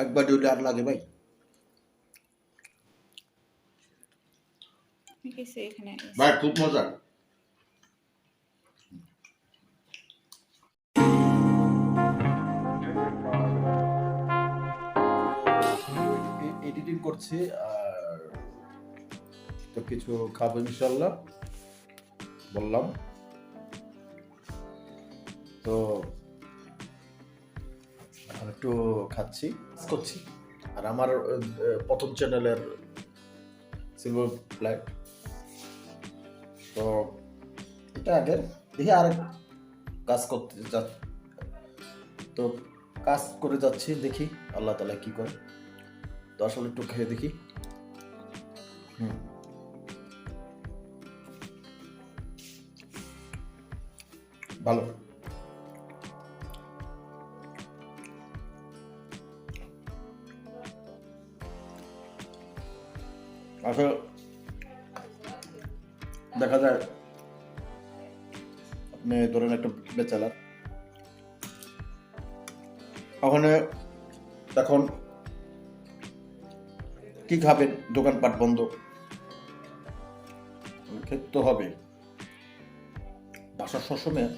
একবার দিলে আর লাগে ভাই। ভাই খুব মজা। এডিটিং করছি আর তো কিছু খাবো ইনশাল্লাহ বললাম তো একটু খাচ্ছি করছি। আর আমার প্রথম চ্যানেলের সিলভার প্লেট তো এটা আগে দেখি আর কাজ করতে তো কাজ করে যাচ্ছি, দেখি আল্লাহ তাআলা কি করে। তো আসলে একটু খেয়ে দেখি। ভালো। আসলে দেখা যায় আপনি ধরেন একটা বেচালার, ওখানে এখন কি খাবেন, দোকানপাট বন্ধ, খেতে তো হবে। বাসার সবসময়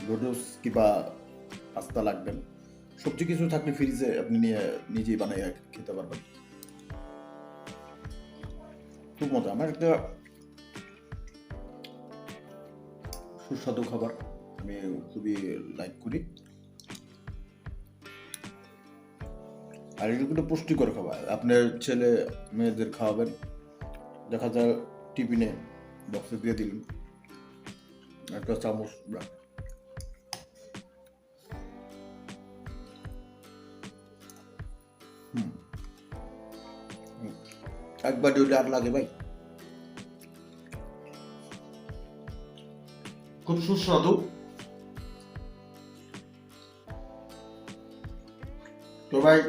নুডলস কিংবা পাস্তা লাগবেন, সবজি কিছু থাকলে ফ্রিজে আপনি নিয়ে নিজেই বানিয়ে খেতে পারবেন। খুব মজা। আমার একটা সুস্বাদু খাবার আমি খুবই লাইক করি। আর এটা কিন্তু পুষ্টিকর খাবার। আপনার ছেলে মেয়েদের খাওয়াবেন, দেখা যায় টিফিনে বক্সে দিয়ে দিলেন একটা চামচ, একবার দিলে আর লাগে ভাই। খুব সুস্বাদু। তো ভাই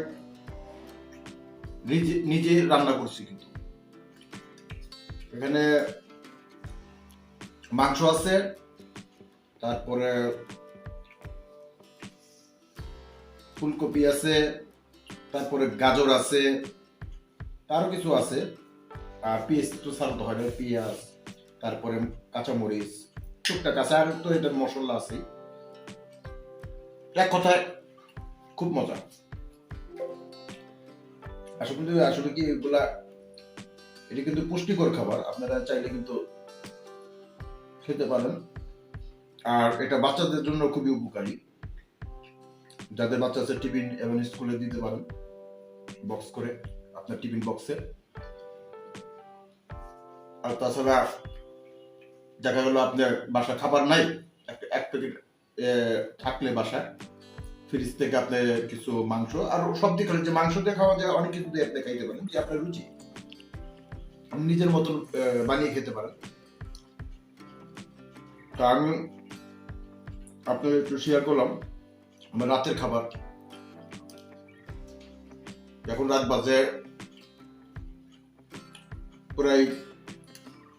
নিজে রান্না করছি, কিন্তু এখানে মাংস আছে, তারপরে ফুলকপি আছে, তারপরে গাজর আছে, আরো কিছু আছে। আর পেঁয়াজ তো ছাড়াতে হয় না, পেঁয়াজ, তারপরে কাঁচামরিচ টুকটাক আছে, আর তো এটার মশলা আছে। এক কথায় খুব মজা। আসলে কি এগুলা, এটা কিন্তু পুষ্টিকর খাবার, আপনারা চাইলে কিন্তু খেতে পারেন। আর এটা বাচ্চাদের জন্য খুবই উপকারী, যাদের বাচ্চা আছে টিফিন এবং স্কুলে দিতে পারেন বক্স করে, আপনার টিফিন বক্সে। আর তাছাড়া দেখা গেল আপনার বাসা খাবার নাই, এক প্যাকেট থাকলে বাসায় ফ্রিজ থেকে আপনি কিছু মাংস, আর সব দিকে যে মাংস দিয়ে খাওয়া যায়, অনেক কিছু দিয়ে আপনি খাইতে পারেন, যে আপনার রুচি, আপনি নিজের মতন বানিয়ে খেতে পারেন। তা আমি আপনাদের একটু শেয়ার করলাম আমার রাতের খাবার। এখন রাত বাজে প্রায়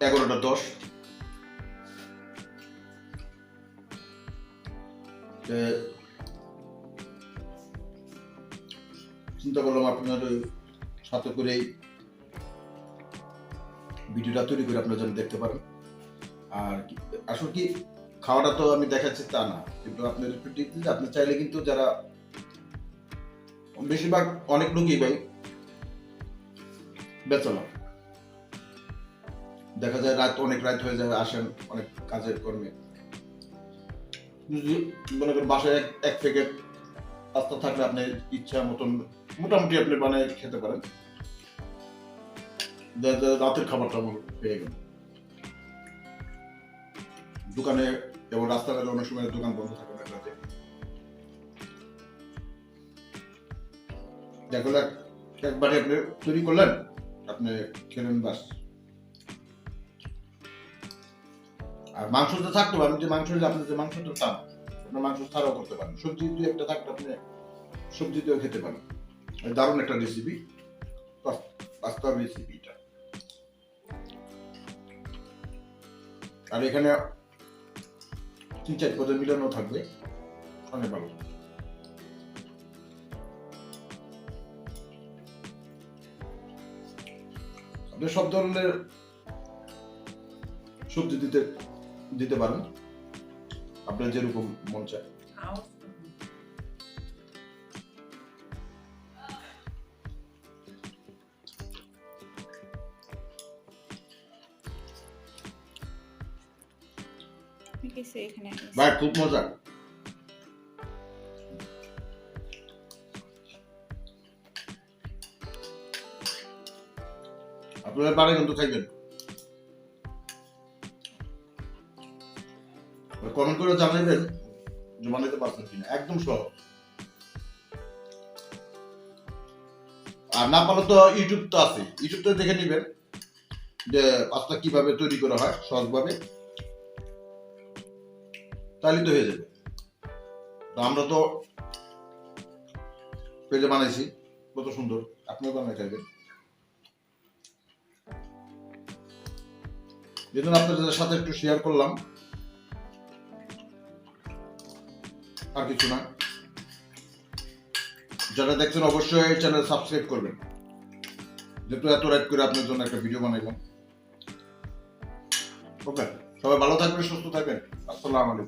11:10। চিন্তা করলাম আপনার সাথে করে ভিডিওটা তৈরি করে আপনারা যেন দেখতে পারেন। আর আসলে কি খাওয়াটা তো আমি দেখাচ্ছি তা না, কিন্তু আপনার একটু টিপ দিতে, আপনি চাইলে কিন্তু যারা বেশিরভাগ অনেক লোকই ভাই বেচালাম, দেখা যায় অনেক রাত হয়ে যায়, আসেন অনেক কাজের কর্মে, মনে করেন বাসায় এক প্যাকেট পাস্তা থাকলে আপনি ইচ্ছা মতন মোটামুটি আপনি বানিয়ে খেতে পারেন। রাতের খাবারটা আমার পেয়ে গেল। দোকানে এবং রাস্তাঘাটে অনেক সময় দোকান বন্ধ থাকে অনেক রাতে, দেখলে একবারে আপনি তৈরি করলেন, আপনি খেলেন, বাস। আর মাংস তো থাকতে পারেন, যে মাংস আপনি যে মাংসটা চান আপনার মাংস ছাড়াও করতে পারেন, সবজি দুই একটা থাকলে আপনি সবজি দিয়েও খেতে পারেন। দারুণ একটা রেসিপি, পাস্তার রেসিপিটা। আর এখানে 3-4 পদের মিলানো থাকবে, অনেক ভালো। আপনি সব ধরনের সবজি দিতে পারেন, আপনার যেরকম মন চায়। ভাই খুব মজা। আপনারা বাড়ি কিন্তু খাইবেন, কমেন্ট করে জানাবেন যে বানাইতে পারছেন কিনা। একদম সহজ, আর না পারলে তো ইউটিউব তো আছে, ইউটিউবতে দেখে নিবেন যে পাস্তা কিভাবে তৈরি করা হয় সহজভাবে, তাহলে তো হয়ে যাবে। আমরা তো পেজে বানাইছি, কত সুন্দর, আপনিও বানাই খাইবেন। যেদিন আপনাদের সাথে একটু শেয়ার করলাম, আর কিছু না। যারা দেখছেন অবশ্যই এই চ্যানেল সাবস্ক্রাইব করবেন, যেহেতু এত রাইট করে আপনার জন্য একটা ভিডিও বানাইলাম। ওকে, সবাই ভালো থাকবেন, সুস্থ থাকবেন। আসসালামু আলাইকুম।